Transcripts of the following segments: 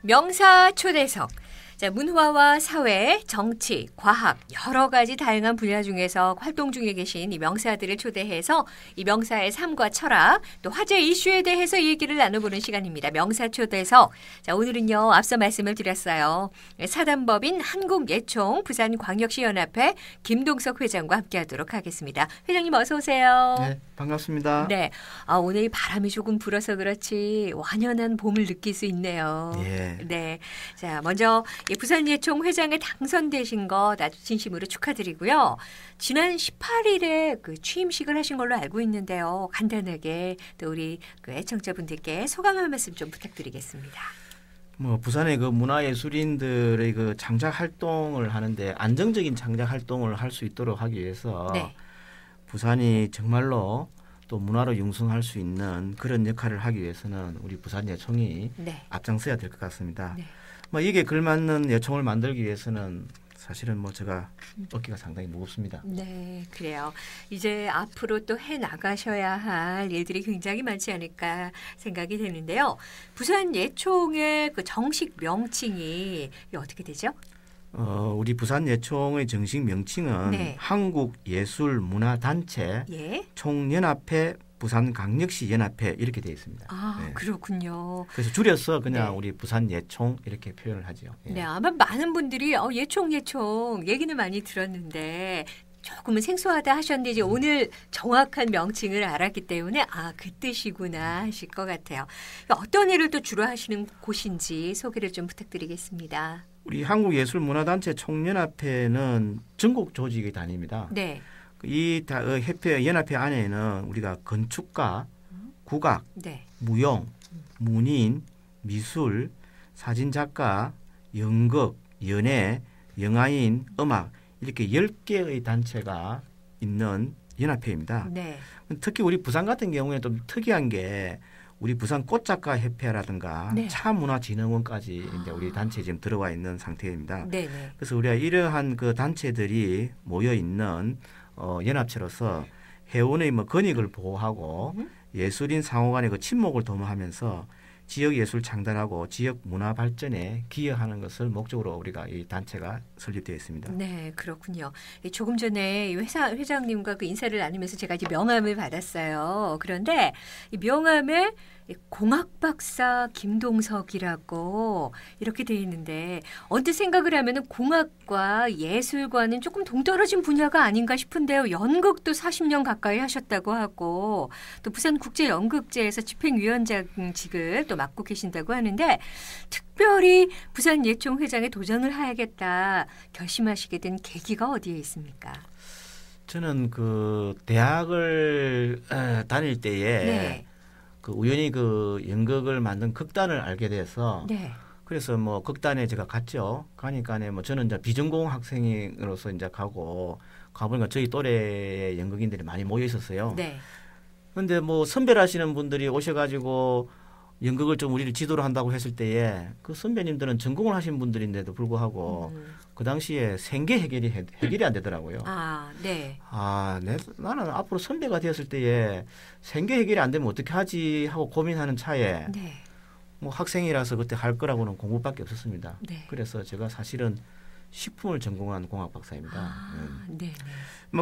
명사 초대석. 자, 문화와 사회, 정치, 과학 여러 가지 다양한 분야 중에서 활동 중에 계신 이 명사들을 초대해서 이 명사의 삶과 철학 또 화제 이슈에 대해서 얘기를 나눠보는 시간입니다. 명사 초대석. 자, 오늘은요 앞서 말씀을 드렸어요. 사단법인 한국예총 부산광역시연합회 김동석 회장과 함께하도록 하겠습니다. 회장님 어서 오세요. 네, 반갑습니다. 네, 오늘 바람이 조금 불어서 그렇지 완연한 봄을 느낄 수 있네요. 예. 네, 자 먼저 부산예총 회장에 당선되신 것 아주 진심으로 축하드리고요. 지난 18일에 그 취임식을 하신 걸로 알고 있는데요. 간단하게 또 우리 그 애청자분들께 소감 한 말씀 좀 부탁드리겠습니다. 부산의 그 문화예술인들의 그 창작 활동을 하는데 안정적인 창작 활동을 할 수 있도록 하기 위해서 네. 부산이 정말로 또 문화로 융성할 수 있는 그런 역할을 하기 위해서는 우리 부산예총이 네. 앞장서야 될 것 같습니다. 네. 이게 걸맞는 예총을 만들기 위해서는 사실은 제가 어깨가 상당히 무겁습니다. 네, 그래요. 이제 앞으로 또 해 나가셔야 할 일들이 굉장히 많지 않을까 생각이 되는데요. 부산예총의 그 정식 명칭이 어떻게 되죠? 우리 부산예총의 정식 명칭은 네. 한국예술문화단체 예. 총연합회 부산광역시 연합회 이렇게 되어 있습니다. 아, 네. 그렇군요. 그래서 줄여서 그냥 네. 우리 부산예총 이렇게 표현을 하죠. 예. 네, 아마 많은 분들이 예총 얘기는 많이 들었는데 조금은 생소하다 하셨는데 이제 오늘 정확한 명칭을 알았기 때문에 그 뜻이구나 하실 것 같아요. 어떤 일을 또 주로 하시는 곳인지 소개를 좀 부탁드리겠습니다. 우리 한국예술문화단체 총연합회는 전국 조직의 단위입니다. 네. 이 협회 연합회 안에는 우리가 건축가, 국악, 네. 무용, 문인, 미술, 사진작가, 연극, 연예, 영화인, 음악 이렇게 10개의 단체가 있는 연합회입니다. 네. 특히 우리 부산 같은 경우에는 좀 특이한 게 우리 부산 꽃작가 협회라든가 네. 차문화진흥원까지 이제 우리 단체에 지금 들어와 있는 상태입니다. 네, 네. 그래서 우리가 이러한 그 단체들이 모여 있는 연합체로서 회원의 권익을 보호하고 예술인 상호 간의 그 친목을 도모하면서 지역 예술 창달하고 지역 문화 발전에 기여하는 것을 목적으로 우리가 이 단체가 설립되어 있습니다. 네, 그렇군요. 조금 전에 회장님과 그 인사를 나누면서 제가 이제 명함을 받았어요. 그런데 이 명함에 공학 박사 김동석이라고 이렇게 돼 있는데 언뜻 생각을 하면은 공학과 예술과는 조금 동떨어진 분야가 아닌가 싶은데요. 연극도 40년 가까이 하셨다고 하고 또 부산국제연극제에서 집행위원장직을 또 맡고 계신다고 하는데 특별히 부산예총 회장에 도전을 해야겠다 결심하시게 된 계기가 어디에 있습니까? 저는 그 대학을 다닐 때에 네. 그 우연히 그 연극을 만든 극단을 알게 돼서 네. 그래서 극단에 제가 갔죠. 가니까 저는 이제 비전공 학생으로서 이제 가보니까 저희 또래의 연극인들이 많이 모여 있었어요. 네. 근데 선배라시는 분들이 오셔가지고 연극을 좀 우리를 지도를 한다고 했을 때에 그 선배님들은 전공을 하신 분들인데도 불구하고 그 당시에 생계 해결이 안 되더라고요. 네. 나는 앞으로 선배가 되었을 때에 생계 해결이 안 되면 어떻게 하지 하고 고민하는 차에 네. 학생이라서 그때 할 거라고는 공부밖에 없었습니다. 네. 그래서 제가 사실은 식품을 전공한 공학 박사입니다. 네.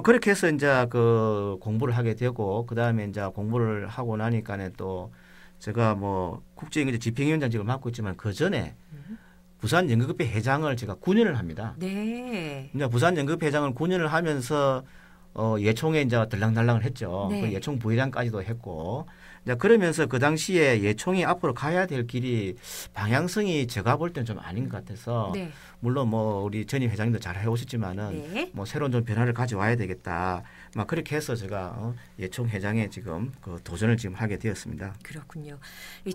그렇게 해서 이제 그 공부를 하게 되고 그 다음에 이제 공부를 하고 나니까는 또 제가 국제연극제 집행위원장직을 맡고 있지만 그 전에 부산연극협회 회장을 제가 9년을 합니다. 네. 이제 부산연극 회장을 9년을 하면서 예총에 이제 들랑달랑을 했죠. 네. 그 예총 부회장까지도 했고 이제 그러면서 그 당시에 예총이 앞으로 가야 될 길이 방향성이 제가 볼 때는 좀 아닌 것 같아서 네. 물론 우리 전임 회장님도 잘 해오셨지만은 네. 새로운 좀 변화를 가져와야 되겠다. 그렇게 해서 제가 예총 회장에 지금 그 도전을 지금 하게 되었습니다. 그렇군요.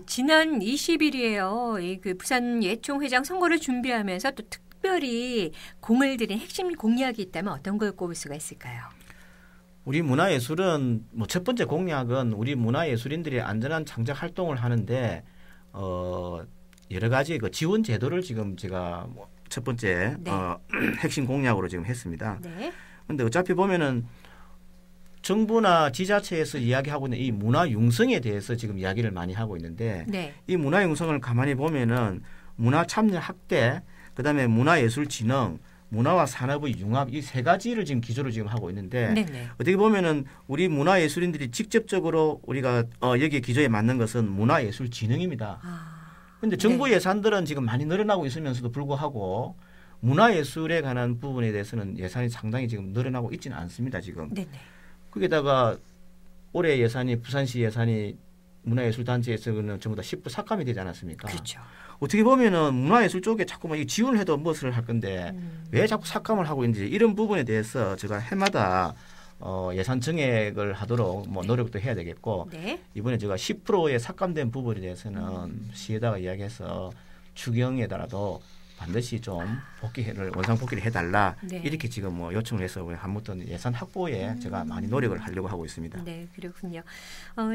지난 20일이에요. 그 부산 예총 회장 선거를 준비하면서 또 특별히 공을 들인 핵심 공약이 있다면 어떤 걸 꼽을 수가 있을까요? 우리 문화예술은 첫 번째 공약은 우리 문화예술인들이 안전한 창작 활동을 하는데 여러 가지 그 지원 제도를 지금 제가 첫 번째 네. 핵심 공약으로 지금 했습니다. 네. 근데 어차피 보면은 정부나 지자체에서 이야기하고 있는 이 문화 융성에 대해서 지금 이야기를 많이 하고 있는데 네. 이 문화 융성을 가만히 보면은 문화참여 확대, 그다음에 문화예술진흥, 문화와 산업의 융합 이 세 가지를 지금 기조로 지금 하고 있는데 네네. 어떻게 보면은 우리 문화예술인들이 직접적으로 우리가 여기 기조에 맞는 것은 문화예술진흥입니다. 그런데 정부 네. 예산들은 지금 많이 늘어나고 있으면서도 불구하고 문화예술에 관한 부분에 대해서는 예산이 상당히 지금 늘어나고 있지는 않습니다. 지금. 네네. 거기다가 올해 예산이 부산시 예산이 문화예술단체에서는 전부 다 10% 삭감이 되지 않았습니까? 그렇죠. 어떻게 보면은 문화예술 쪽에 자꾸만 이 지원을 해도 무엇을 할 건데 왜 자꾸 삭감을 하고 있는지 이런 부분에 대해서 제가 해마다 예산 증액을 하도록 뭐 노력도 해야 되겠고 네. 이번에 제가 10%의 삭감된 부분에 대해서는 시에다가 이야기해서 추경에다가도 반드시 좀 복귀를 원상 복귀를 해달라 네. 이렇게 지금 뭐 요청을 해서 우리 한무ton 예산 확보에 제가 많이 노력을 하려고 하고 있습니다. 네, 그렇군요.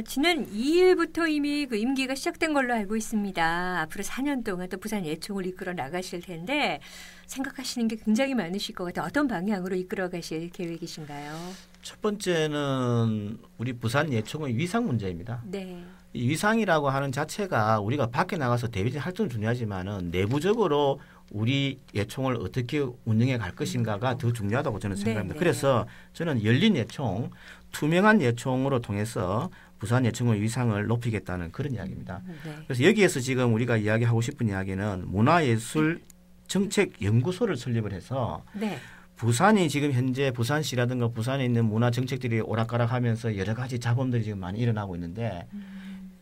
지난 2일부터 이미 그 임기가 시작된 걸로 알고 있습니다. 앞으로 4년 동안 또 부산 예총을 이끌어 나가실 텐데 생각하시는 게 굉장히 많으실 것 같아요. 어떤 방향으로 이끌어 가실 계획이신가요? 첫 번째는 우리 부산 예총의 위상 문제입니다. 네. 이 위상이라고 하는 자체가 우리가 밖에 나가서 대외적인 활동은 중요하지만은 내부적으로 우리 예총을 어떻게 운영해 갈 것인가가 더 중요하다고 저는 생각합니다. 네, 네. 그래서 저는 열린 예총, 투명한 예총으로 통해서 부산 예총의 위상을 높이겠다는 그런 이야기입니다. 네. 그래서 여기에서 지금 우리가 이야기하고 싶은 이야기는 문화예술 정책연구소를 설립을 해서 네. 부산이 지금 현재 부산시라든가 부산에 있는 문화 정책들이 오락가락하면서 여러 가지 잡음들이 지금 많이 일어나고 있는데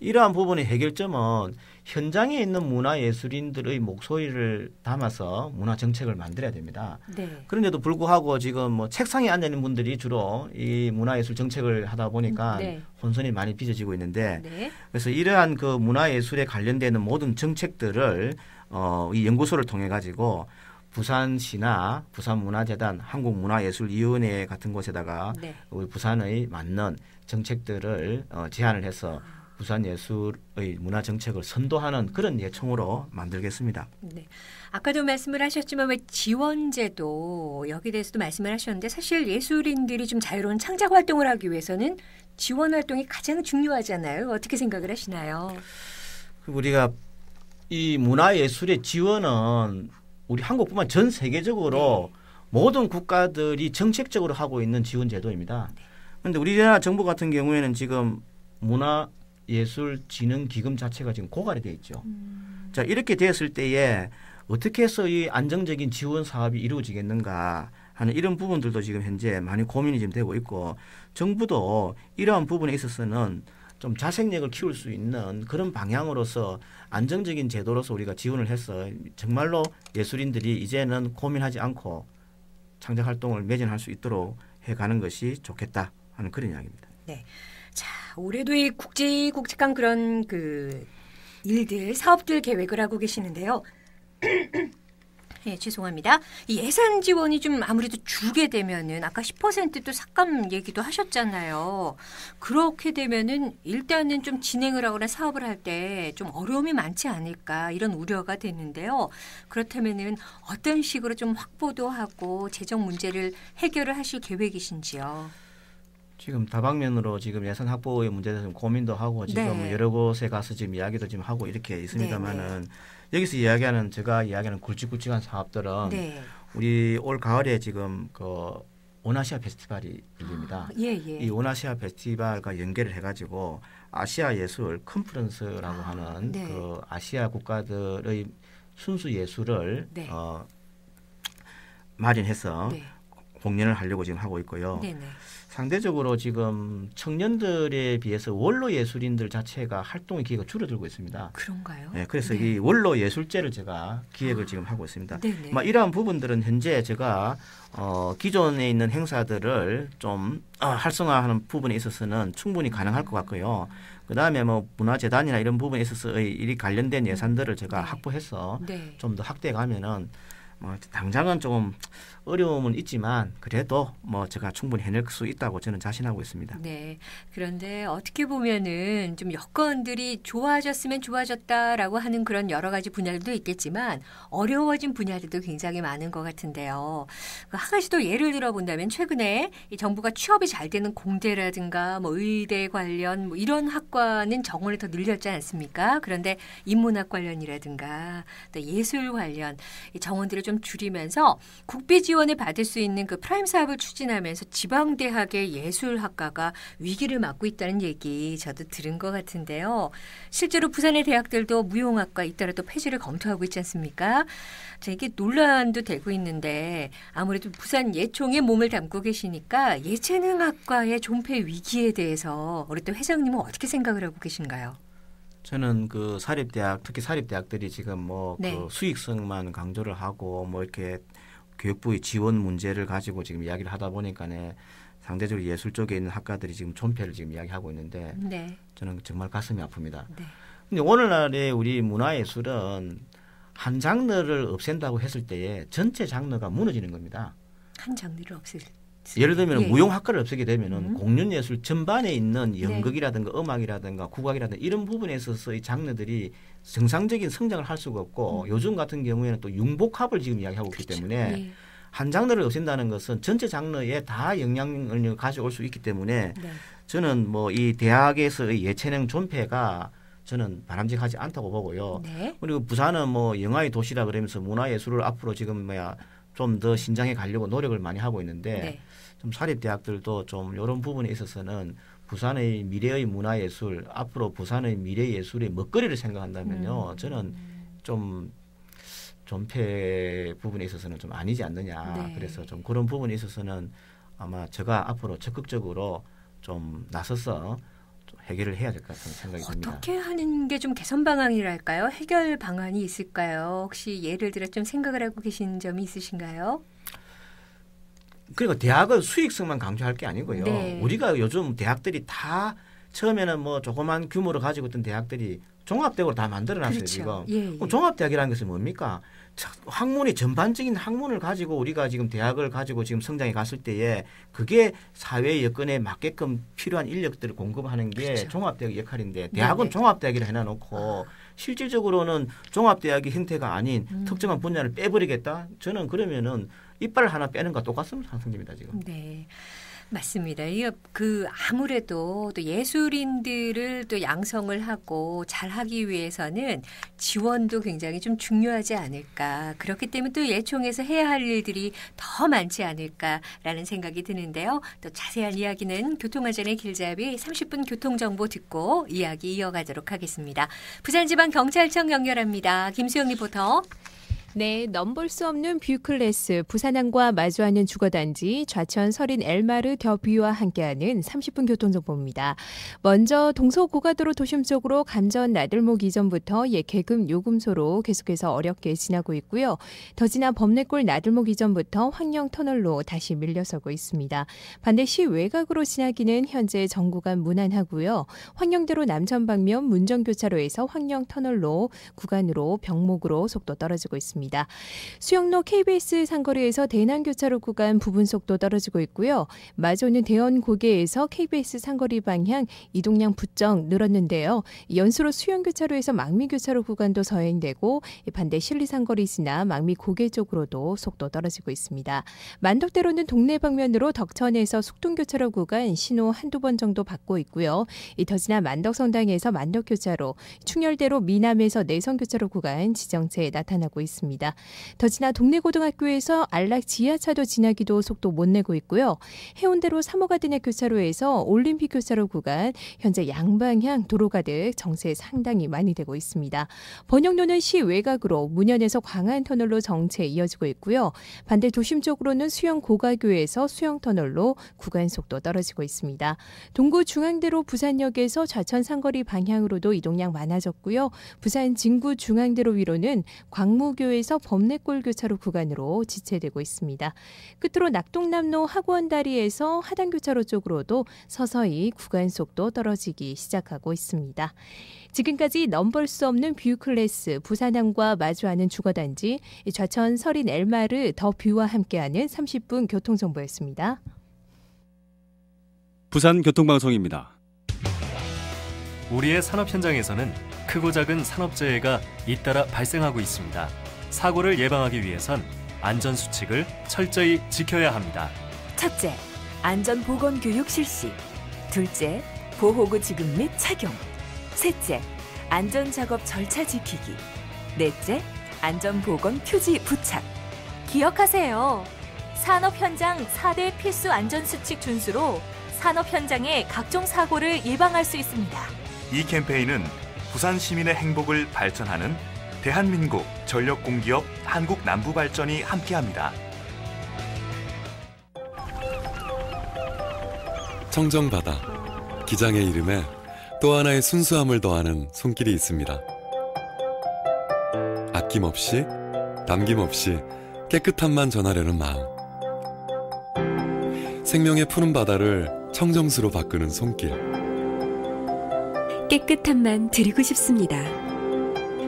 이러한 부분의 해결점은 현장에 있는 문화예술인들의 목소리를 담아서 문화 정책을 만들어야 됩니다. 네. 그런데도 불구하고 지금 뭐 책상에 앉아 있는 분들이 주로 이 문화예술 정책을 하다 보니까 네. 혼선이 많이 빚어지고 있는데 네. 그래서 이러한 그 문화예술에 관련되는 모든 정책들을 이 연구소를 통해 가지고 부산시나 부산문화재단, 한국문화예술위원회 같은 곳에다가 네. 우리 부산의 맞는 정책들을 제안을 해서 부산 예술의 문화 정책을 선도하는 그런 예총으로 만들겠습니다. 네. 아까도 말씀을 하셨지만 왜 지원제도 여기 대해서도 말씀을 하셨는데 사실 예술인들이 좀 자유로운 창작 활동을 하기 위해서는 지원 활동이 가장 중요하잖아요. 어떻게 생각을 하시나요? 우리가 이 문화예술의 지원은 우리 한국뿐만 전 세계적으로 모든 국가들이 정책적으로 하고 있는 지원 제도입니다. 그런데 우리나라 정부 같은 경우에는 지금 문화예술진흥기금 자체가 지금 고갈이 되어 있죠. 자, 이렇게 되었을 때에 어떻게 해서 이 안정적인 지원 사업이 이루어지겠는가 하는 이런 부분들도 지금 현재 많이 고민이 지금 되고 있고 정부도 이러한 부분에 있어서는 좀 자생력을 키울 수 있는 그런 방향으로서 안정적인 제도로서 우리가 지원을 해서 정말로 예술인들이 이제는 고민하지 않고 창작 활동을 매진할 수 있도록 해가는 것이 좋겠다 하는 그런 이야기입니다. 네. 자, 올해도 이 굵직굵직한 그런 그 일들, 사업들 계획을 하고 계시는데요. 네, 죄송합니다. 이 예산 지원이 좀 아무래도 줄게 되면은 아까 10%또 삭감 얘기도 하셨잖아요. 그렇게 되면은 일단은 좀 진행을 하거나 사업을 할 때 좀 어려움이 많지 않을까 이런 우려가 되는데요. 그렇다면은 어떤 식으로 좀 확보도 하고 재정 문제를 해결을 하실 계획이신지요? 지금 다방면으로 지금 예산 확보의 문제에 대해서 고민도 하고 지금 네. 여러 곳에 가서 지금 이야기도 지금 하고 이렇게 있습니다만은 여기서 제가 이야기하는 굵직굵직한 사업들은 네. 우리 올 가을에 지금 그 온아시아 페스티벌이 열립니다. 예. 이 온아시아 페스티벌과 연계를 해가지고 아시아 예술 컨퍼런스라고 하는 네. 그 아시아 국가들의 순수 예술을 네. 마련해서 네. 공연을 하려고 지금 하고 있고요. 네네. 상대적으로 지금 청년들에 비해서 원로 예술인들 자체가 활동의 기회가 줄어들고 있습니다. 그런가요? 네, 그래서 네. 이 원로 예술제를 제가 기획을 지금 하고 있습니다. 네네. 이러한 부분들은 현재 제가 기존에 있는 행사들을 좀 활성화하는 부분에 있어서는 충분히 가능할 것 같고요. 그 다음에 뭐 문화재단이나 이런 부분에 있어서 이 관련된 예산들을 제가 네. 확보해서 네. 좀 더 확대해 가면은 뭐 당장은 조금 어려움은 있지만 그래도 뭐 제가 충분히 해낼 수 있다고 저는 자신하고 있습니다. 네. 그런데 어떻게 보면은 좀 여건들이 좋아졌으면 좋아졌다라고 하는 그런 여러 가지 분야들도 있겠지만 어려워진 분야들도 굉장히 많은 것 같은데요. 한 가지 또 예를 들어 본다면 최근에 이 정부가 취업이 잘 되는 공대라든가 뭐 의대 관련 뭐 이런 학과는 정원을 더 늘렸지 않습니까? 그런데 인문학 관련이라든가 또 예술 관련 이 정원들을 좀 줄이면서 국비 지원을 받을 수 있는 그 프라임 사업을 추진하면서 지방대학의 예술학과가 위기를 맞고 있다는 얘기 저도 들은 것 같은데요. 실제로 부산의 대학들도 무용학과 잇따라 또 폐지를 검토하고 있지 않습니까? 자, 이게 논란도 되고 있는데 아무래도 부산 예총에 몸을 담고 계시니까 예체능학과의 존폐 위기에 대해서 우리 또 회장님은 어떻게 생각을 하고 계신가요? 저는 그 사립대학 특히 사립대학들이 지금 뭐 그 네. 수익성만 강조를 하고 뭐 이렇게 교육부의 지원 문제를 가지고 지금 이야기를 하다 보니까는 상대적으로 예술 쪽에 있는 학과들이 지금 존폐를 지금 이야기하고 있는데 네. 저는 정말 가슴이 아픕니다. 네. 근데 오늘날의 우리 문화예술은 한 장르를 없앤다고 했을 때에 전체 장르가 무너지는 겁니다. 한 장르를 없앨 예를 들면 예. 무용학과를 없애게 되면은 음. 공연예술 전반에 있는 네. 연극이라든가 음악이라든가 국악이라든가 이런 부분에 있어서 이 장르들이 정상적인 성장을 할 수가 없고 요즘 같은 경우에는 또 융복합을 지금 이야기하고 있기 그렇죠. 때문에 예. 한 장르를 없앤다는 것은 전체 장르에 다 영향을 가져올 수 있기 때문에 네. 저는 뭐 이 대학에서의 예체능 존폐가 저는 바람직하지 않다고 보고요. 네. 그리고 부산은 뭐 영화의 도시라 그러면서 문화예술을 앞으로 지금 좀 더 신장해 가려고 노력을 많이 하고 있는데 네. 좀 사립대학들도 좀 이런 부분에 있어서는 부산의 미래의 문화예술 앞으로 부산의 미래예술의 먹거리를 생각한다면요. 저는 좀 존폐 부분에 있어서는 좀 아니지 않느냐. 네. 그래서 좀 그런 부분에 있어서는 아마 제가 앞으로 적극적으로 좀 나서서 좀 해결을 해야 될 것 같은 생각이 듭니다. 어떻게 하는 게 좀 개선 방안이랄까요? 해결 방안이 있을까요? 혹시 예를 들어 좀 생각을 하고 계신 점이 있으신가요? 그리고 대학은 수익성만 강조할 게 아니고요. 네. 우리가 요즘 대학들이 다 처음에는 뭐 조그만 규모로 가지고 있던 대학들이 종합대학으로 다 만들어놨어요. 그렇죠. 지금. 예, 예. 그럼 종합대학이라는 것은 뭡니까? 학문이 전반적인 학문을 가지고 우리가 지금 대학을 가지고 지금 성장해 갔을 때에 그게 사회 여건에 맞게끔 필요한 인력들을 공급하는 게 그렇죠. 종합대학의 역할인데 대학은 네네. 종합대학이라 해놔놓고 실질적으로는 종합대학의 형태가 아닌 특정한 분야를 빼버리겠다? 저는 그러면은 이빨 하나 빼는 것과 똑같은 상승입니다 지금. 네. 맞습니다. 이게 아무래도 또 예술인들을 또 양성을 하고 잘하기 위해서는 지원도 굉장히 좀 중요하지 않을까. 그렇기 때문에 또 예총에서 해야 할 일들이 더 많지 않을까라는 생각이 드는데요. 또 자세한 이야기는 교통안전의 길잡이 30분 교통정보 듣고 이야기 이어가도록 하겠습니다. 부산지방경찰청 연결합니다. 김수영 리포터. 네, 넘볼 수 없는 뷰클래스 부산항과 마주하는 주거단지 좌천 서린 엘마르 더 뷰와 함께하는 30분 교통정보입니다. 먼저 동서고가도로 도심 쪽으로 감전 나들목 이전부터 계급 요금소로 계속해서 어렵게 지나고 있고요. 더 지나 범내골 나들목 이전부터 황령터널로 다시 밀려서고 있습니다. 반대 시 외곽으로 지나기는 현재 전 구간 무난하고요. 황령대로 남천 방면 문정교차로에서 황령터널로 구간으로 병목으로 속도 떨어지고 있습니다. 수영로 KBS 상거리에서 대南교차로 구간 부분 속도 떨어지고 있고요. 마주오는 대원 고개에서 KBS 상거리 방향 이동량 부쩍 늘었는데요. 연수로 수영교차로에서 망미교차로 구간도 서행되고 반대 신리상거리 지나 망미 고개 쪽으로도 속도 떨어지고 있습니다. 만덕대로는 동네 방면으로 덕천에서 숙동교차로 구간 신호 한두 번 정도 받고 있고요. 더 지나 만덕성당에서 만덕교차로, 충혈대로 미남에서 내성교차로 구간 지정체 나타나고 있습니다. 더 지나 동래고등학교에서 안락 지하차도 지나기도 속도 못 내고 있고요. 해운대로 3호가든의 교차로에서 올림픽 교차로 구간 현재 양방향 도로 가득 정체 상당히 많이 되고 있습니다. 번영로는 시 외곽으로 문현에서 광안터널로 정체 이어지고 있고요. 반대 도심 쪽으로는 수영 고가교에서 수영터널로 구간 속도 떨어지고 있습니다. 동구 중앙대로 부산역에서 좌천 상거리 방향으로도 이동량 많아졌고요. 부산 진구 중앙대로 위로는 광무교에 교차로에서 범내골 교차로 구간으로 지체되고 있습니다. 끝으로 낙동남로 학원다리에서 하단교차로 쪽으로도 서서히 구간 속도 떨어지기 시작하고 있습니다. 지금까지 넘볼 수 없는 뷰 클래스 부산항과 마주하는 주거단지 좌천 서린 엘마르 더 뷰와 함께하는 30분 교통정보였습니다. 부산 교통방송입니다. 우리의 산업 현장에서는 크고 작은 산업재해가 잇따라 발생하고 있습니다. 사고를 예방하기 위해선 안전수칙을 철저히 지켜야 합니다. 첫째, 안전보건교육 실시. 둘째, 보호구 지급 및 착용. 셋째, 안전작업 절차 지키기. 넷째, 안전보건 표지 부착. 기억하세요. 산업 현장 4대 필수 안전수칙 준수로 산업 현장의 각종 사고를 예방할 수 있습니다. 이 캠페인은 부산 시민의 행복을 발전하는 대한민국 전력공기업 한국남부발전이 함께합니다. 청정바다, 기장의 이름에 또 하나의 순수함을 더하는 손길이 있습니다. 아낌없이, 남김없이 깨끗함만 전하려는 마음. 생명의 푸른 바다를 청정수로 바꾸는 손길. 깨끗함만 드리고 싶습니다.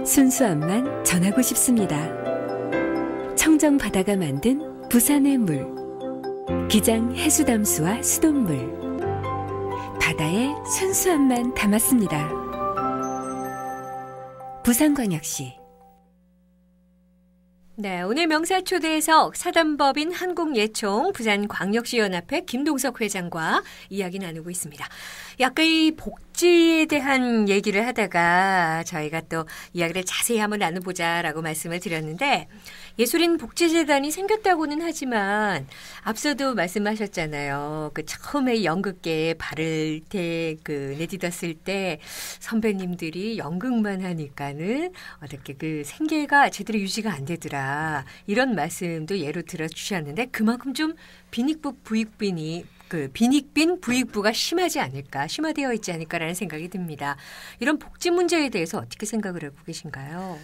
순수함만 전하고 싶습니다. 청정바다가 만든 부산의 물. 기장 해수담수와 수돗물. 바다의 순수함만 담았습니다. 부산광역시. 네, 오늘 명사초대석 사단법인 한국예총 부산광역시연합회 김동석 회장과 이야기 나누고 있습니다. 약간 이 복지에 대한 얘기를 하다가 저희가 또 이야기를 자세히 한번 나눠보자라고 말씀을 드렸는데 예술인 복지재단이 생겼다고는 하지만 앞서도 말씀하셨잖아요. 그 처음에 연극계에 발을 내딛었을 때 선배님들이 연극만 하니까는 어떻게 그 생계가 제대로 유지가 안 되더라. 이런 말씀도 예로 들어주셨는데 그만큼 좀 빈익빈 부익부가 심하지 않을까, 심화되어 있지 않을까라는 생각이 듭니다. 이런 복지 문제에 대해서 어떻게 생각을 하고 계신가요?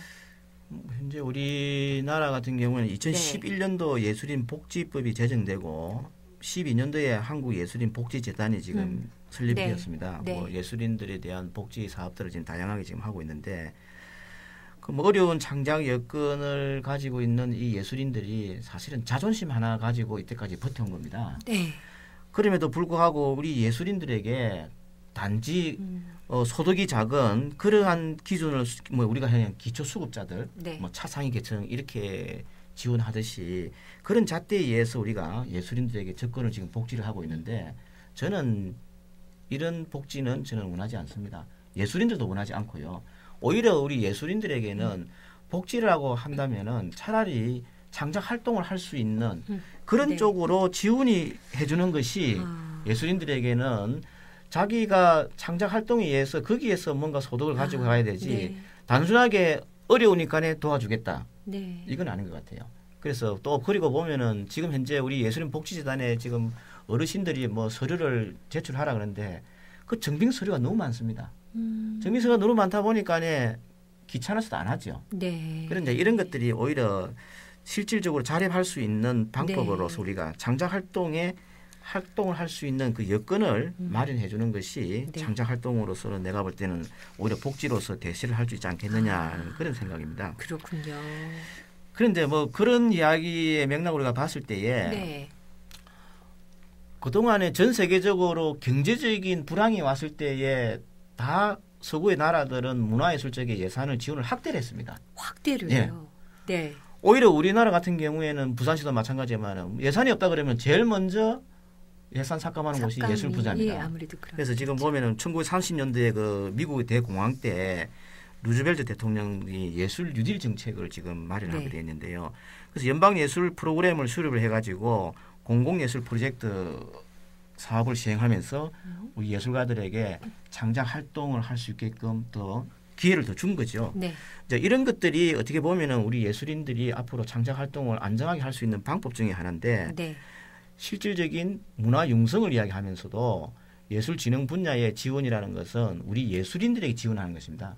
현재 우리나라 같은 경우는 2011년도 예술인 복지법이 제정되고 12년도에 한국예술인 복지재단이 지금 설립되었습니다. 네. 뭐 예술인들에 대한 복지 사업들을 지금 다양하게 지금 하고 있는데 그 어려운 창작 여건을 가지고 있는 이 예술인들이 사실은 자존심 하나 가지고 이때까지 버텨온 겁니다. 네. 그럼에도 불구하고 우리 예술인들에게 단지 소득이 작은 그러한 기준을 우리가 그냥 기초수급자들, 네. 차상위 계층 이렇게 지원하듯이 그런 잣대에 의해서 우리가 예술인들에게 접근을 지금 복지를 하고 있는데 저는 이런 복지는 저는 원하지 않습니다. 예술인들도 원하지 않고요. 오히려 우리 예술인들에게는 복지를 하고 한다면은 차라리 창작 활동을 할 수 있는 그런 네. 쪽으로 지원이 해주는 것이 예술인들에게는 자기가 창작 활동에 의해서 거기에서 뭔가 소득을 가지고 가야 되지 네. 단순하게 어려우니까 도와주겠다. 네. 이건 아닌 것 같아요. 그래서 또 그리고 보면은 지금 현재 우리 예술인 복지재단에 지금 어르신들이 뭐 서류를 제출하라 그러는데 그 증빙 서류가 너무 많습니다. 증빙 서류가 너무 많다 보니까 귀찮아서도 안 하죠. 네. 그런데 이런 것들이 오히려 실질적으로 자립할 수 있는 방법으로서 네. 우리가 창작 활동을 할 수 있는 그 여건을 마련해 주는 것이 네. 창작 활동으로서는 내가 볼 때는 오히려 복지로서 대시를 할 수 있지 않겠느냐 그런 생각입니다. 그렇군요. 그런데 뭐 그런 이야기의 맥락으로 우리가 봤을 때에 네. 그동안에 전 세계적으로 경제적인 불황이 왔을 때에 다 서구의 나라들은 문화예술적인 예산을 지원을 확대를 했습니다. 확대를요. 예. 네. 오히려 우리나라 같은 경우에는 부산시도 마찬가지지만 예산이 없다 그러면 제일 먼저 예산 삭감하는 곳이 예술부자입니다. 예, 아무래도 그래서 지금 보면은 1930년대에 그 미국의 대공황 때 루즈벨트 대통령이 예술 뉴딜 정책을 지금 마련하게 네. 되어 있는데요. 그래서 연방예술 프로그램을 수립을 해가지고 공공예술 프로젝트 사업을 시행하면서 우리 예술가들에게 창작 활동을 할 수 있게끔 더 기회를 더 준 거죠. 네. 이제 이런 것들이 어떻게 보면은 우리 예술인들이 앞으로 창작 활동을 안정하게 할 수 있는 방법 중에 하나인데 네. 실질적인 문화 융성을 이야기하면서도 예술 진흥 분야의 지원이라는 것은 우리 예술인들에게 지원하는 것입니다.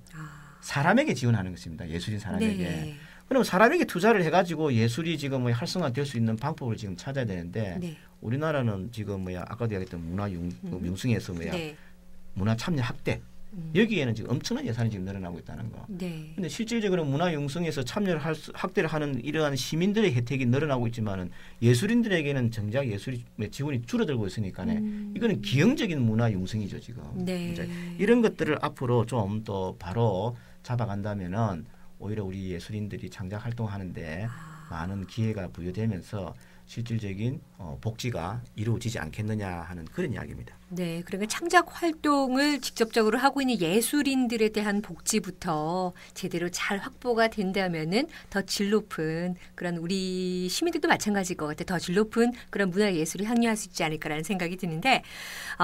사람에게 지원하는 것입니다. 예술인 사람에게. 네. 그럼 사람에게 투자를 해가지고 예술이 지금 활성화될 수 있는 방법을 지금 찾아야 되는데 네. 우리나라는 지금 아까도 얘기했던 명승에서 네. 문화 참여 확대 여기에는 지금 엄청난 예산이 지금 늘어나고 있다는 거. 네. 근데 실질적으로 문화 융성에서 참여를 확대를 하는 이러한 시민들의 혜택이 늘어나고 있지만은 예술인들에게는 정작 예술이 지원이 줄어들고 있으니까네. 이거는 기형적인 문화 융성이죠 지금. 네. 이제 이런 것들을 앞으로 좀 더 바로 잡아간다면은 오히려 우리 예술인들이 창작 활동하는데 많은 기회가 부여되면서 실질적인 복지가 이루어지지 않겠느냐 하는 그런 이야기입니다. 네, 그러니까 창작 활동을 직접적으로 하고 있는 예술인들에 대한 복지부터 제대로 잘 확보가 된다면은 더 질 높은 그런 우리 시민들도 마찬가지일 것 같아요. 더 질 높은 그런 문화예술이 향유할 수 있지 않을까라는 생각이 드는데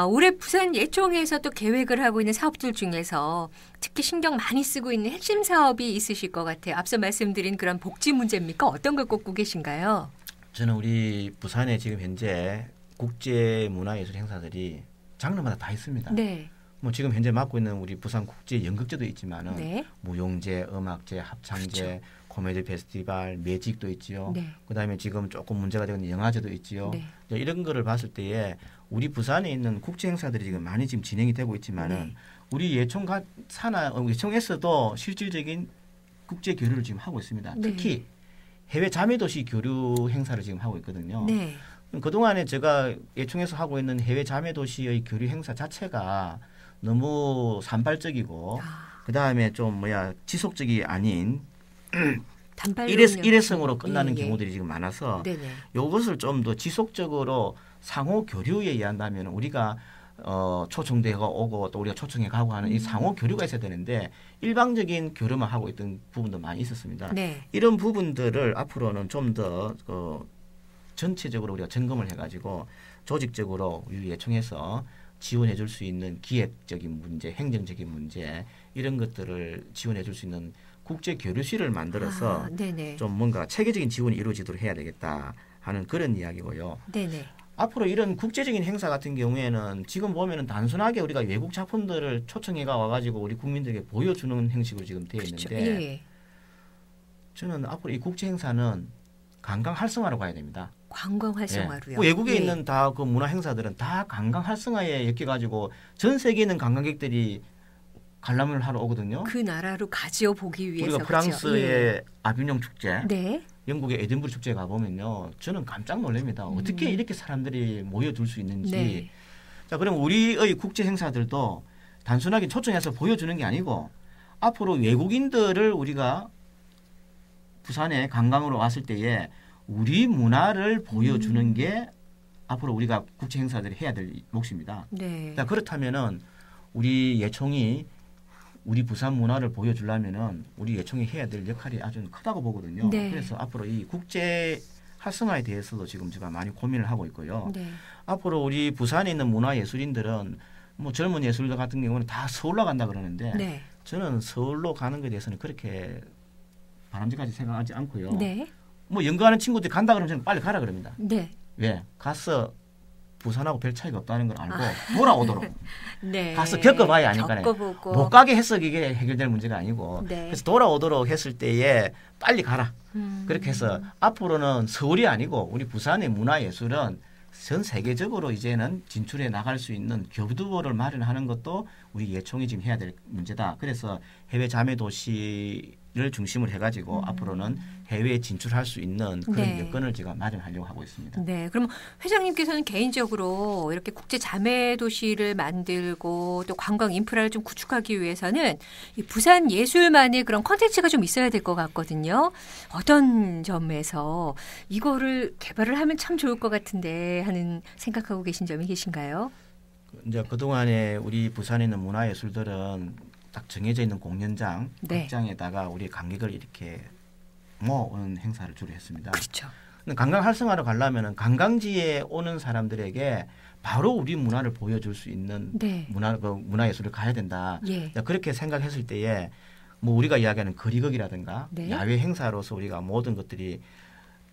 올해 부산 예총에서 또 계획을 하고 있는 사업들 중에서 특히 신경 많이 쓰고 있는 핵심 사업이 있으실 것 같아요. 앞서 말씀드린 그런 복지 문제입니까? 어떤 걸 꼽고 계신가요? 저는 우리 부산에 지금 현재 국제 문화예술 행사들이 장르마다 다 있습니다. 네. 뭐 지금 현재 맡고 있는 우리 부산 국제 연극제도 있지만은 네. 무용제, 음악제, 합창제, 그렇죠. 코미디 페스티벌, 매직도 있지요. 네. 그다음에 지금 조금 문제가 되는 영화제도 있지요. 네. 이런 거를 봤을 때에 우리 부산에 있는 국제 행사들이 지금 많이 지금 진행이 되고 있지만은 네. 우리 예총에서도 실질적인 국제 교류를 지금 하고 있습니다. 네. 특히 해외 자매도시 교류 행사를 지금 하고 있거든요. 네. 그동안에 제가 예총에서 하고 있는 해외 자매도시의 교류 행사 자체가 너무 산발적이고 그다음에 좀 지속적이 아닌 일회성으로 끝나는 경우들이 지금 많아서 네네. 이것을 좀 더 지속적으로 상호 교류에 의한다면 우리가 초청대가 오고 또 우리가 초청해 가고 하는 이 상호 교류가 있어야 되는데 일방적인 교류만 하고 있던 부분도 많이 있었습니다. 네. 이런 부분들을 앞으로는 좀 더 전체적으로 우리가 점검을 해가지고 조직적으로 우리 예총에서 지원해 줄 수 있는 기획적인 문제, 행정적인 문제 이런 것들을 지원해 줄 수 있는 국제 교류실을 만들어서 좀 뭔가 체계적인 지원이 이루어지도록 해야 되겠다 하는 그런 이야기고요. 네네. 앞으로 이런 국제적인 행사 같은 경우에는 지금 보면은 단순하게 우리가 외국 작품들을 초청해가 와가지고 우리 국민들에게 보여주는 형식으로 지금 되어 있는데 그렇죠. 예. 저는 앞으로 이 국제 행사는 관광 활성화로 가야 됩니다. 관광 활성화로요. 외국에 있는 다 그 문화 행사들은 다 관광 활성화에 엮여가지고 전 세계에 있는 관광객들이 관람을 하러 오거든요. 그 나라로 가지어 보기 위해서. 우리가 프랑스의 아비뇽 축제, 네. 영국의 에든버러 축제에 가보면요. 저는 깜짝 놀랍니다. 어떻게 이렇게 사람들이 모여들 수 있는지. 네. 자, 그럼 우리의 국제 행사들도 단순하게 초청해서 보여주는 게 아니고 앞으로 외국인들을 우리가 부산에 관광으로 왔을 때에 우리 문화를 보여주는 게 앞으로 우리가 국제 행사들이 해야 될 몫입니다. 네. 자, 그렇다면은 우리 예총이 우리 부산 문화를 보여주려면은 우리 예총이 해야 될 역할이 아주 크다고 보거든요. 네. 그래서 앞으로 이 국제 활성화에 대해서도 지금 제가 많이 고민을 하고 있고요. 네. 앞으로 우리 부산에 있는 문화 예술인들은 뭐 젊은 예술가 같은 경우는 다 서울로 간다 그러는데 네. 저는 서울로 가는 것에 대해서는 그렇게 바람직하게 생각하지 않고요. 네. 뭐 연구하는 친구들이 간다 그러면 저는 빨리 가라 그럽니다. 네. 왜? 가서 부산하고 별 차이가 없다는 걸 알고 돌아오도록. 네. 가서 겪어봐야 아니까요. 겪어보고. 못 가게 해서 이게 해결될 문제가 아니고 네. 그래서 돌아오도록 했을 때에 빨리 가라. 그렇게 해서 앞으로는 서울이 아니고 우리 부산의 문화예술은 전 세계적으로 이제는 진출해 나갈 수 있는 교두보를 마련하는 것도 우리 예총이 지금 해야 될 문제다. 그래서 해외 자매 도시를 중심으로 해가지고 앞으로는 해외에 진출할 수 있는 그런 네. 여건을 제가 마련하려고 하고 있습니다. 네, 그럼 회장님께서는 개인적으로 이렇게 국제 자매 도시를 만들고 또 관광 인프라를 좀 구축하기 위해서는 이 부산 예술만의 그런 콘텐츠가 좀 있어야 될 것 같거든요. 어떤 점에서 이거를 개발을 하면 참 좋을 것 같은데 하는 생각하고 계신 점이 계신가요? 이제 그동안에 우리 부산에 있는 문화예술들은 딱 정해져 있는 공연장, 네. 극장에다가 우리 관객을 이렇게 모으는 행사를 주로 했습니다. 그렇죠. 근데 관광 활성화로 가려면은 관광지에 오는 사람들에게 바로 우리 문화를 보여줄 수 있는 네. 문화예술을 가야 된다. 예. 그렇게 생각했을 때에 뭐 우리가 이야기하는 거리극이라든가 네. 야외 행사로서 우리가 모든 것들이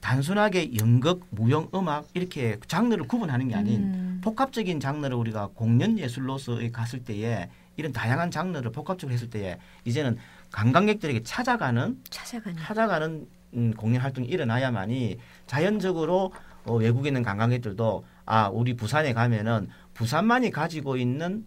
단순하게 연극, 무용, 음악 이렇게 장르를 구분하는 게 아닌 복합적인 장르를 우리가 공연 예술로서 갔을 때에 이런 다양한 장르를 복합적으로 했을 때에 이제는 관광객들에게 찾아가는 공연 활동이 일어나야만이 자연적으로 외국에 있는 관광객들도 우리 부산에 가면은 부산만이 가지고 있는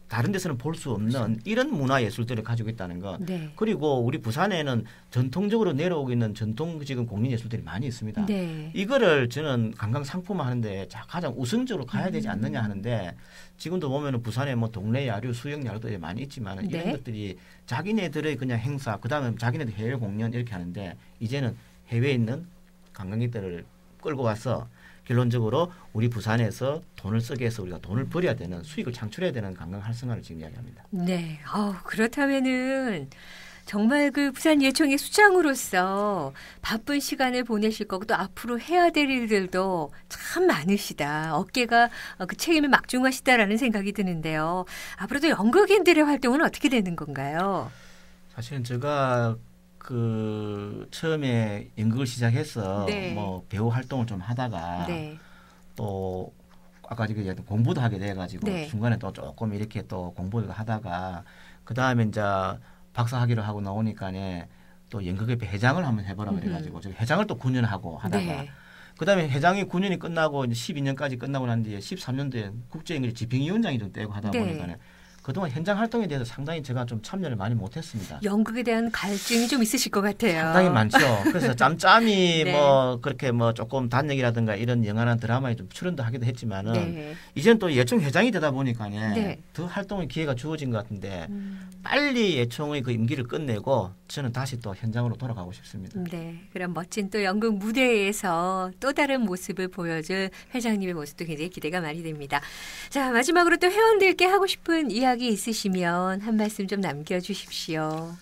다른 데서는 볼 수 없는 이런 문화예술들을 가지고 있다는 것. 네. 그리고 우리 부산에는 전통적으로 내려오고 있는 전통 지금 공연예술들이 많이 있습니다. 네. 이거를 저는 관광 상품 하는데 가장 우선적으로 가야 되지 않느냐 하는데 지금도 보면은 부산에 뭐 동네 야류, 수영 야류도 많이 있지만 네. 이런 것들이 자기네들의 그냥 행사, 그다음에 자기네들 해외 공연 이렇게 하는데 이제는 해외에 있는 관광객들을 끌고 와서 결론적으로 우리 부산에서 돈을 쓰게 해서 우리가 돈을 벌여야 되는 수익을 창출해야 되는 관광 활성화를 지금 이야기합니다. 네. 그렇다면은 정말 그 부산 예총의 수장으로서 바쁜 시간을 보내실 거고 또 앞으로 해야 될 일들도 참 많으시다. 어깨가 그 책임을 막중하시다라는 생각이 드는데요. 앞으로도 연극인들의 활동은 어떻게 되는 건가요? 사실은 제가 처음에 연극을 시작해서 네. 뭐 배우 활동을 좀 하다가 네. 또 아까 지금 공부도 하게 돼가지고 네. 중간에 또 조금 이렇게 또 공부를 하다가 그 다음에 이제 박사학위를 하고 나오니까네 또 연극협회 회장을 한번 해보라 그래가지고 저 회장을 또 9년 하고 하다가 네. 그 다음에 회장이 9년이 끝나고 이제 12년까지 끝나고 난 뒤에 13년도에 국제연극 집행위원장이 좀 떼고 하다 네. 보니까는 그동안 현장 활동에 대해서 상당히 제가 좀 참여를 많이 못했습니다. 연극에 대한 갈증이 좀 있으실 것 같아요. 상당히 많죠. 그래서 짬짬이 네. 뭐 그렇게 뭐 조금 단역이라든가 이런 영화나 드라마에 좀 출연도 하기도 했지만은 네. 이제는 또 예총 회장이 되다 보니까는 네. 더 활동의 기회가 주어진 것 같은데 빨리 예총의 그 임기를 끝내고 저는 다시 또 현장으로 돌아가고 싶습니다. 네, 그럼 멋진 또 연극 무대에서 또 다른 모습을 보여줄 회장님의 모습도 굉장히 기대가 많이 됩니다. 자, 마지막으로 또 회원들께 하고 싶은 이야기 있으시면 한 말씀 좀 남겨주십시오.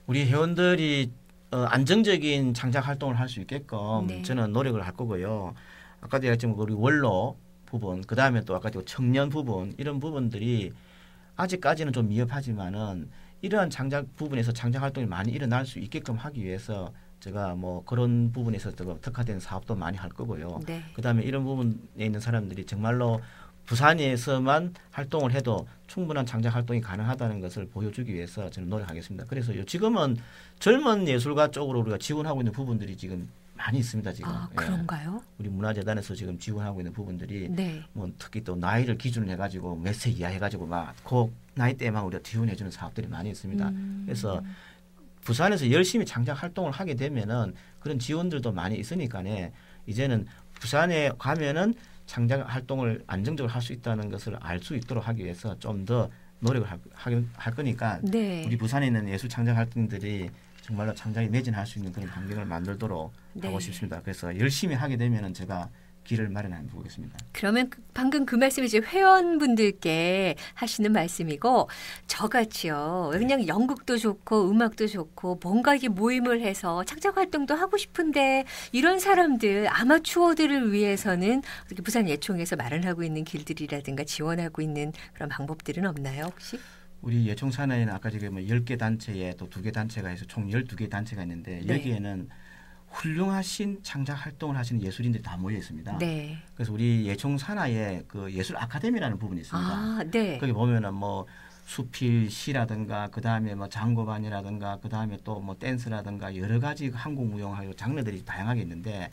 우리 회원들이 안정적인 창작 활동을 할 수 있게끔 네. 저는 노력을 할 거고요. 아까도 얘기했지만 우리 원로 부분, 그 다음에 또 아까 청년 부분 이런 부분들이 아직까지는 좀 미흡하지만은 이러한 창작 부분에서 창작 활동이 많이 일어날 수 있게끔 하기 위해서 제가 뭐 그런 부분에서 특화된 사업도 많이 할 거고요. 네. 그다음에 이런 부분에 있는 사람들이 정말로 부산에서만 활동을 해도 충분한 창작 활동이 가능하다는 것을 보여주기 위해서 저는 노력하겠습니다. 그래서 지금은 젊은 예술가 쪽으로 우리가 지원하고 있는 부분들이 지금 많이 있습니다. 지금. 그런가요? 우리 문화재단에서 지금 지원하고 있는 부분들이 네. 뭐 특히 또 나이를 기준으로 해가지고 몇 세 이하 해가지고 막 그 나이대에만 우리가 지원해주는 사업들이 많이 있습니다. 그래서 부산에서 열심히 창작 활동을 하게 되면은 그런 지원들도 많이 있으니까네 이제는 부산에 가면은 창작 활동을 안정적으로 할 수 있다는 것을 알 수 있도록 하기 위해서 좀 더 노력을 할 거니까 네. 우리 부산에 있는 예술 창작 활동들이 정말로 창작에 매진할 수 있는 그런 환경을 만들도록 하고 싶습니다. 그래서 열심히 하게 되면은 제가 길을 마련해 보겠습니다. 그러면 방금 그 말씀이 이제 회원분들께 하시는 말씀이고 저같이요. 그냥 연극도 좋고 음악도 좋고 뭔가 이게 모임을 해서 창작 활동도 하고 싶은데 이런 사람들 아마추어들을 위해서는 부산 예총에서 마련하고 있는 길들이라든가 지원하고 있는 그런 방법들은 없나요 혹시? 우리 예총 산하에는 아까 지금 10개 단체에 또 2개 단체가 해서 총 12개 단체가 있는데 네. 여기에는 훌륭하신 창작 활동을 하시는 예술인들이 다 모여 있습니다. 네. 그래서 우리 예총 산하에 그 예술 아카데미라는 부분이 있습니다. 아, 네. 거기 보면은 뭐 수필 시라든가 그 다음에 뭐 장구반이라든가 그 다음에 또 뭐 댄스라든가 여러 가지 한국무용하고 장르들이 다양하게 있는데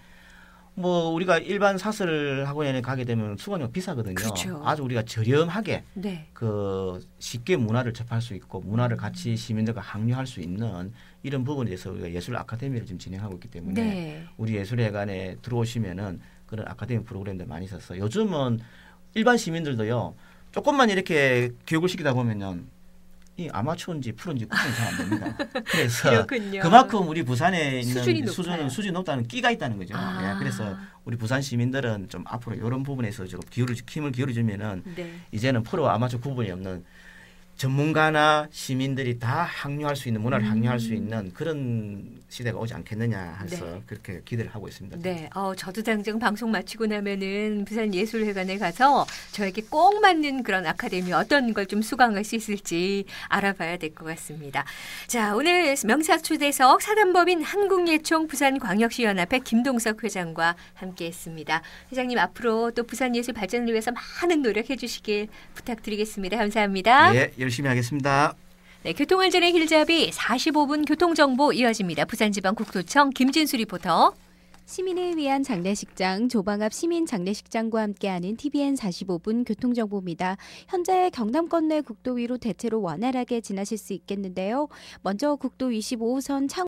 뭐 우리가 일반 사설 학원에 가게 되면 수강료가 비싸거든요. 그렇죠. 아주 우리가 저렴하게 네. 그 쉽게 문화를 접할 수 있고 문화를 같이 시민들과 항류할 수 있는 이런 부분에 대해서 우리가 예술 아카데미를 지금 진행하고 있기 때문에 네. 우리 예술회관에 들어오시면은 그런 아카데미 프로그램들 많이 있어서 요즘은 일반 시민들도요 조금만 이렇게 교육을 시키다 보면은 이 아마추어인지 프로인지 구분이 잘 안 됩니다. 그래서 그렇군요. 그만큼 우리 부산에 있는 수준이 높다는 끼가 있다는 거죠. 아. 예, 그래서 우리 부산 시민들은 좀 앞으로 이런 부분에서 좀 힘을 기울여주면은 네. 이제는 프로 아마추어 구분이 없는 전문가나 시민들이 다 항류할 수 있는 문화를 항류할 수 있는 그런 시대가 오지 않겠느냐 해서 네. 그렇게 기대를 하고 있습니다. 네, 저도 당장 방송 마치고 나면은 부산예술회관에 가서 저에게 꼭 맞는 그런 아카데미 어떤 걸 좀 수강할 수 있을지 알아봐야 될 것 같습니다. 자, 오늘 명사초대석 사단법인 한국예총 부산광역시연합회 김동석 회장과 함께했습니다. 회장님 앞으로 또 부산예술 발전을 위해서 많은 노력해 주시길 부탁드리겠습니다. 감사합니다. 네, 열심히 하겠습니다. 네, 교통안전의 길잡이 45분 교통정보 이어집니다. 부산지방국토청 김진수 리포터. 시민을 위한 장례식장, 조방압 시민 장례식장과 함께하는 TVN 45분 교통정보입니다. 현재 경남권 내 국도 위로 대체로 원활하게 지나실 수 있겠는데요. 먼저 국도 25호선 창